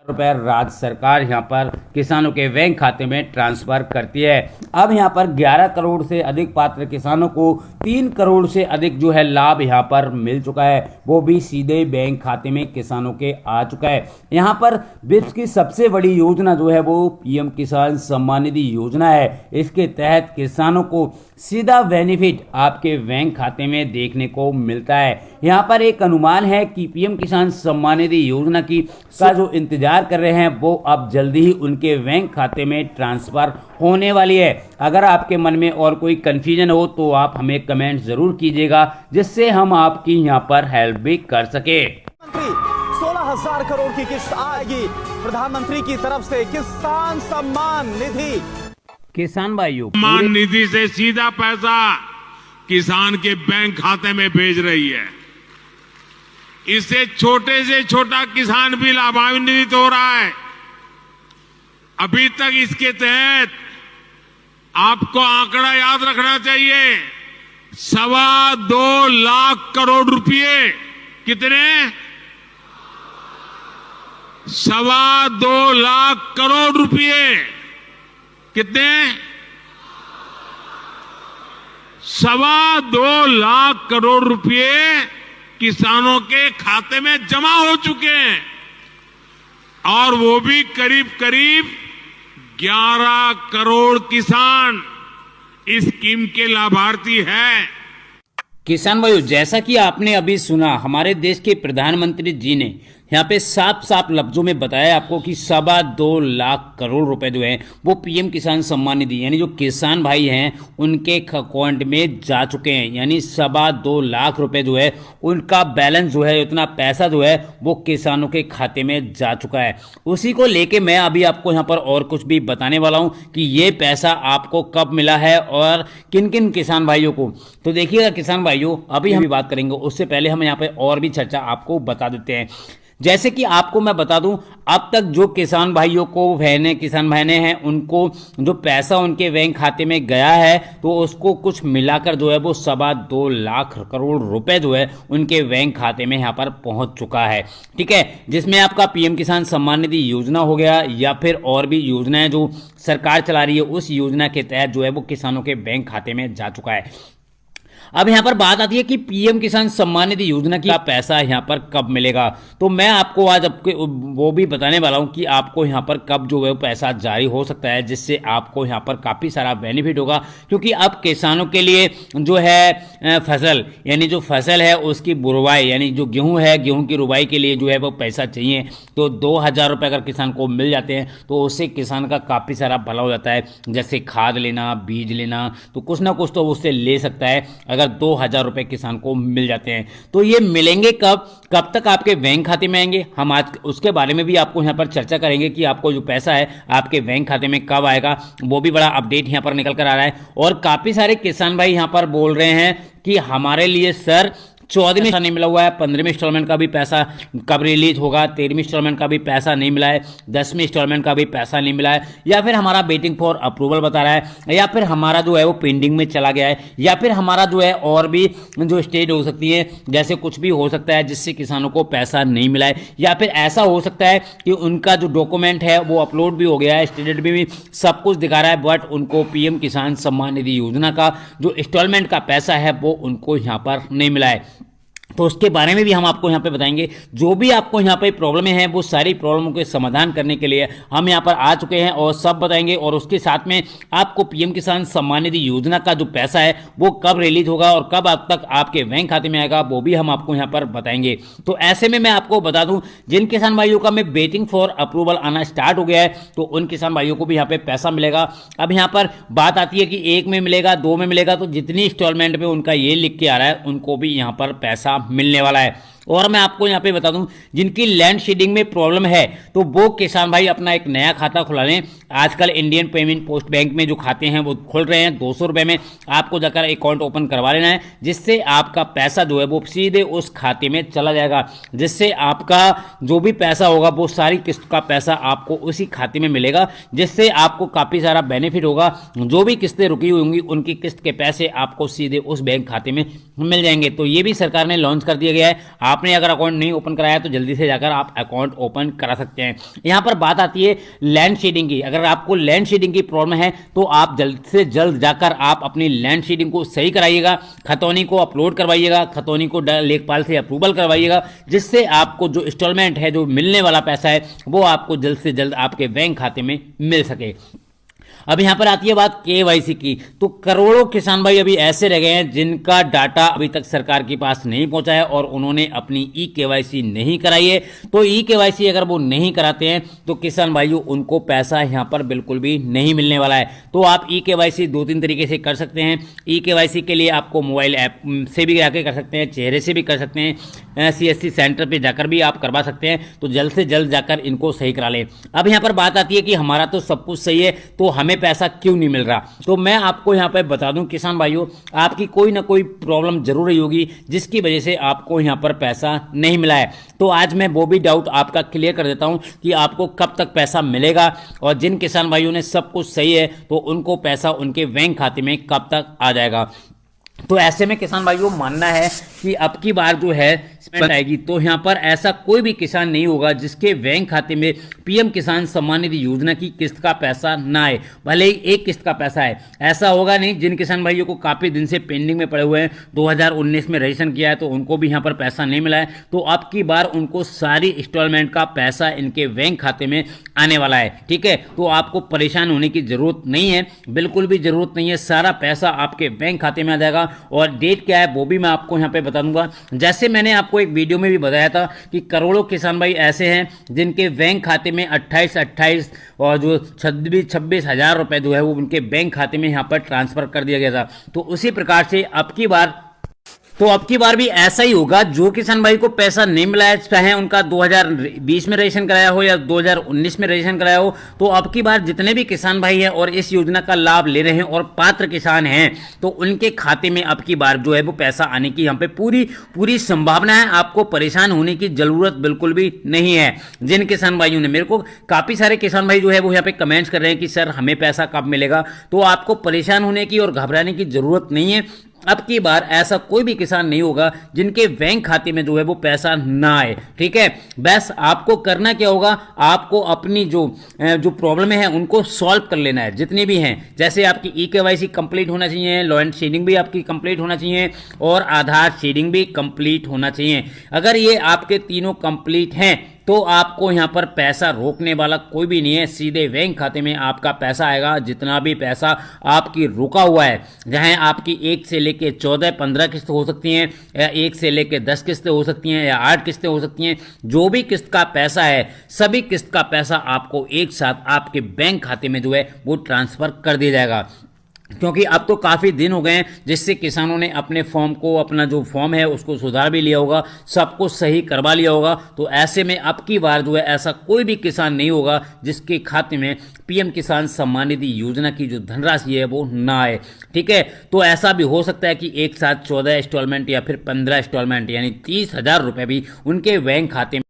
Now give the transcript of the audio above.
रुपए राज्य सरकार यहाँ पर किसानों के बैंक खाते में ट्रांसफर करती है। अब यहाँ पर 11 करोड़ से अधिक पात्र किसानों को 3 करोड़ से अधिक जो है लाभ यहाँ पर मिल चुका है, वो भी सीधे बैंक खाते में किसानों के आ चुका है। यहाँ पर विश्व की सबसे बड़ी योजना जो है वो पीएम किसान सम्मान निधि योजना है। इसके तहत किसानों को सीधा बेनिफिट आपके बैंक खाते में देखने को मिलता है। यहाँ पर एक अनुमान है कि पीएम किसान सम्मान निधि योजना का जो इंतजार कर रहे हैं वो अब जल्दी ही उनके बैंक खाते में ट्रांसफर होने वाली है। अगर आपके मन में और कोई कंफ्यूजन हो तो आप हमें कमेंट जरूर कीजिएगा, जिससे हम आपकी यहाँ पर हेल्प भी कर सके। 16,000 करोड़ की किस्त आएगी प्रधानमंत्री की तरफ से किसान सम्मान निधि। किसान भाइयों, सम्मान निधि से सीधा पैसा किसान के बैंक खाते में भेज रही है। इससे छोटे से छोटा किसान भी लाभान्वित हो रहा है। अभी तक इसके तहत आपको आंकड़ा याद रखना चाहिए, 2.25 लाख करोड़ रुपए। कितने? 2.25 लाख करोड़ रुपए। कितने? 2.25 लाख करोड़ रुपए किसानों के खाते में जमा हो चुके हैं, और वो भी करीब करीब 11 करोड़ किसान इस स्कीम के लाभार्थी हैं। किसान भाइयों, जैसा कि आपने अभी सुना, हमारे देश के प्रधानमंत्री जी ने यहाँ पे साफ साफ लफ्जों में बताया आपको कि 2.25 लाख करोड़ रुपए जो है वो पीएम किसान सम्मान निधि यानी जो किसान भाई हैं उनके अकाउंट में जा चुके हैं। यानी 2.25 लाख रुपए जो है उनका बैलेंस जो है, इतना पैसा जो है वो किसानों के खाते में जा चुका है। उसी को लेके मैं अभी आपको यहाँ पर और कुछ भी बताने वाला हूँ कि ये पैसा आपको कब मिला है और किन किन किसान भाइयों को। तो देखिएगा किसान भाइयों, अभी हम बात करेंगे, उससे पहले हम यहाँ पे और भी चर्चा आपको बता देते हैं। जैसे कि आपको मैं बता दूं, अब तक जो किसान भाइयों को किसान बहनें हैं उनको जो पैसा उनके बैंक खाते में गया है तो उसको कुछ मिलाकर जो है वो 2.25 लाख करोड़ रुपए जो है उनके बैंक खाते में यहाँ पर पहुंच चुका है। ठीक है, जिसमें आपका पीएम किसान सम्मान निधि योजना हो गया या फिर और भी योजनाएं जो सरकार चला रही है, उस योजना के तहत जो है वो किसानों के बैंक खाते में जा चुका है। अब यहाँ पर बात आती है कि पीएम किसान सम्मान निधि योजना का पैसा यहाँ पर कब मिलेगा। तो मैं आपको आज वो भी बताने वाला हूँ कि आपको यहाँ पर कब जो है पैसा जारी हो सकता है, जिससे आपको यहाँ पर काफ़ी सारा बेनिफिट होगा। क्योंकि अब किसानों के लिए जो है फसल यानी जो फसल है उसकी बुरवाई यानी जो गेहूँ है, गेहूँ की रुवाई के लिए जो है वो पैसा चाहिए। तो 2,000 रुपये अगर किसान को मिल जाते हैं तो उससे किसान का काफ़ी सारा भला हो जाता है। जैसे खाद लेना, बीज लेना, तो कुछ ना कुछ तो उससे ले सकता है अगर 2,000 रुपए किसान को मिल जाते हैं। तो ये मिलेंगे कब तक आपके बैंक खाते में आएंगे, हम आज उसके बारे में भी आपको यहाँ पर चर्चा करेंगे कि आपको जो पैसा है आपके बैंक खाते में कब आएगा। वो भी बड़ा अपडेट यहाँ पर निकल कर आ रहा है। और काफ़ी सारे किसान भाई यहाँ पर बोल रहे हैं कि हमारे लिए सर 14वीं नहीं मिला हुआ है, 15वीं इंस्टॉलमेंट का भी पैसा कब रिलीज होगा, 13वीं इंस्टॉलमेंट का भी पैसा नहीं मिला है, 10वीं इंस्टॉलमेंट का भी पैसा नहीं मिला है, या फिर हमारा वेटिंग फॉर अप्रूवल बता रहा है, या फिर हमारा जो है वो पेंडिंग में चला गया है, या फिर हमारा जो है और भी जो स्टेज हो सकती है, जैसे कुछ भी हो सकता है जिससे किसानों को पैसा नहीं मिला है, या फिर ऐसा हो सकता है कि उनका जो डॉक्यूमेंट है वो अपलोड भी हो गया है, स्टेटमेंट भी सब कुछ दिखा रहा है, बट उनको पीएम किसान सम्मान निधि योजना का जो इंस्टॉलमेंट का पैसा है वो उनको यहाँ पर नहीं मिला है। तो उसके बारे में भी हम आपको यहाँ पे बताएंगे। जो भी आपको यहाँ पे प्रॉब्लमें हैं वो सारी प्रॉब्लमों के समाधान करने के लिए हम यहाँ पर आ चुके हैं और सब बताएंगे। और उसके साथ में आपको पीएम किसान सम्मान निधि योजना का जो पैसा है वो कब रिलीज होगा और कब अब तक आपके बैंक खाते में आएगा वो भी हम आपको यहाँ पर बताएंगे। तो ऐसे में मैं आपको बता दूँ, जिन किसान भाइयों का मैं वेटिंग फॉर अप्रूवल आना स्टार्ट हो गया है तो उन किसान भाइयों को भी यहाँ पे पैसा मिलेगा। अब यहाँ पर बात आती है कि 1 में मिलेगा, 2 में मिलेगा, तो जितनी इंस्टॉलमेंट में उनका ये लिख के आ रहा है उनको भी यहाँ पर पैसा मिलने वाला है। और मैं आपको यहाँ पे बता दूं, जिनकी लैंड शेडिंग में प्रॉब्लम है तो वो किसान भाई अपना एक नया खाता खुला लें। आजकल इंडियन पेमेंट पोस्ट बैंक में जो खाते हैं वो खोल रहे हैं, 200 रुपये में आपको जाकर अकाउंट ओपन करवा लेना है, जिससे आपका पैसा जो है वो सीधे उस खाते में चला जाएगा, जिससे आपका जो भी पैसा होगा वो सारी किस्त का पैसा आपको उसी खाते में मिलेगा, जिससे आपको काफ़ी सारा बेनिफिट होगा। जो भी किस्तें रुकी हुई होंगी उनकी किस्त के पैसे आपको सीधे उस बैंक खाते में मिल जाएंगे। तो ये भी सरकार ने लॉन्च कर दिया गया है। आपने अगर अकाउंट नहीं ओपन कराया तो जल्दी से जाकर आप अकाउंट ओपन करा सकते हैं। यहाँ पर बात आती है लैंड शेडिंग की। अगर आपको लैंड शेडिंग की प्रॉब्लम है तो आप जल्द से जल्द जाकर आप अपनी लैंड शेडिंग को सही कराइएगा, खतौनी को अपलोड करवाइएगा, खतौनी को लेखपाल से अप्रूवल करवाइएगा, जिससे आपको जो इंस्टॉलमेंट है, जो मिलने वाला पैसा है, वो आपको जल्द से जल्द आपके बैंक खाते में मिल सके। अब यहाँ पर आती है बात केवाईसी की। तो करोड़ों किसान भाई अभी ऐसे रह गए हैं जिनका डाटा अभी तक सरकार के पास नहीं पहुंचा है और उन्होंने अपनी ई केवाईसी नहीं कराई है। तो ई केवाईसी अगर वो नहीं कराते हैं तो किसान भाइयों उनको पैसा यहाँ पर बिल्कुल भी नहीं मिलने वाला है। तो आप ई केवाईसी 2-3 तरीके से कर सकते हैं। ई केवाईसी के लिए आपको मोबाइल ऐप से भी जाकर कर सकते हैं, चेहरे से भी कर सकते हैं, CSC सेंटर पर जाकर भी आप करवा सकते हैं। तो जल्द से जल्द जाकर इनको सही करा लें। अब यहाँ पर बात आती है कि हमारा तो सब कुछ सही है तो हमें पैसा क्यों नहीं मिल रहा। तो मैं आपको यहां पर बता दूं किसान भाइयों, आपकी कोई ना कोई प्रॉब्लम जरूर रही होगी जिसकी वजह से आपको यहां पर पैसा नहीं मिला है। तो आज मैं वो भी डाउट आपका क्लियर कर देता हूं कि आपको कब तक पैसा मिलेगा और जिन किसान भाइयों ने सब कुछ सही है तो उनको पैसा उनके बैंक खाते में कब तक आ जाएगा। तो ऐसे में किसान भाइयों मानना है कि अब की बार जो है पेमेंट आएगी तो यहाँ पर ऐसा कोई भी किसान नहीं होगा जिसके बैंक खाते में पीएम किसान सम्मान निधि योजना की किस्त का पैसा ना आए, भले ही एक किस्त का पैसा है। ऐसा होगा नहीं। जिन किसान भाइयों को काफ़ी दिन से पेंडिंग में पड़े हुए हैं, 2019 में रजिस्ट्रेशन किया है तो उनको भी यहाँ पर पैसा नहीं मिला है, तो अब की बार उनको सारी इंस्टॉलमेंट का पैसा इनके बैंक खाते में आने वाला है। ठीक है, तो आपको परेशान होने की जरूरत नहीं है, बिल्कुल भी जरूरत नहीं है। सारा पैसा आपके बैंक खाते में आ जाएगा और डेट क्या है वो भी मैं आपको यहाँ पे बता दूंगा। जैसे मैंने आपको एक वीडियो में भी बताया था कि करोड़ों किसान भाई ऐसे हैं जिनके बैंक खाते में 28 और जो 26 हज़ार रुपए जो है वो उनके बैंक खाते में यहाँ पर ट्रांसफर कर दिया गया था। तो उसी प्रकार से अब की बार भी ऐसा ही होगा। जो किसान भाई को पैसा नहीं मिला है, चाहे उनका 2020 में रजिस्ट्रेशन कराया हो या 2019 में रजिस्ट्रेशन कराया हो, तो अब की बार जितने भी किसान भाई हैं और इस योजना का लाभ ले रहे हैं और पात्र किसान हैं तो उनके खाते में अब की बार जो है वो पैसा आने की यहाँ पे पूरी संभावना है। आपको परेशान होने की जरूरत बिल्कुल भी नहीं है। जिन किसान भाइयों ने, मेरे को काफी सारे किसान भाई जो है वो यहाँ पे कमेंट्स कर रहे हैं कि सर हमें पैसा कब मिलेगा, तो आपको परेशान होने की और घबराने की जरूरत नहीं है। अब की बार ऐसा कोई भी किसान नहीं होगा जिनके बैंक खाते में जो है वो पैसा ना आए। ठीक है, बस आपको करना क्या होगा, आपको अपनी जो प्रॉब्लम है उनको सॉल्व कर लेना है, जितनी भी हैं। जैसे आपकी ई केवाईसी कंप्लीट होना चाहिए, लैंड शेडिंग भी आपकी कंप्लीट होना चाहिए और आधार शेडिंग भी कंप्लीट होना चाहिए। अगर ये आपके तीनों कंप्लीट हैं तो आपको यहाँ पर पैसा रोकने वाला कोई भी नहीं है। सीधे बैंक खाते में आपका पैसा आएगा। जितना भी पैसा आपकी रुका हुआ है, जहाँ आपकी 1 से लेके 14-15 किस्त हो सकती हैं या 1 से लेके 10 किस्तें हो सकती हैं या 8 किस्तें हो सकती हैं, जो भी किस्त का पैसा है सभी किस्त का पैसा आपको एक साथ आपके बैंक खाते में जो है वो ट्रांसफर कर दिया जाएगा। क्योंकि अब तो काफ़ी दिन हो गए हैं जिससे किसानों ने अपने फॉर्म को, अपना जो फॉर्म है उसको सुधार भी लिया होगा, सब कुछ सही करवा लिया होगा। तो ऐसे में अब की बार जो है ऐसा कोई भी किसान नहीं होगा जिसके खाते में पीएम किसान सम्मान निधि योजना की जो धनराशि है वो ना आए। ठीक है, तो ऐसा भी हो सकता है कि एक साथ 14 इंस्टॉलमेंट या फिर 15 इंस्टॉलमेंट यानी 30,000 रुपये भी उनके बैंक खाते में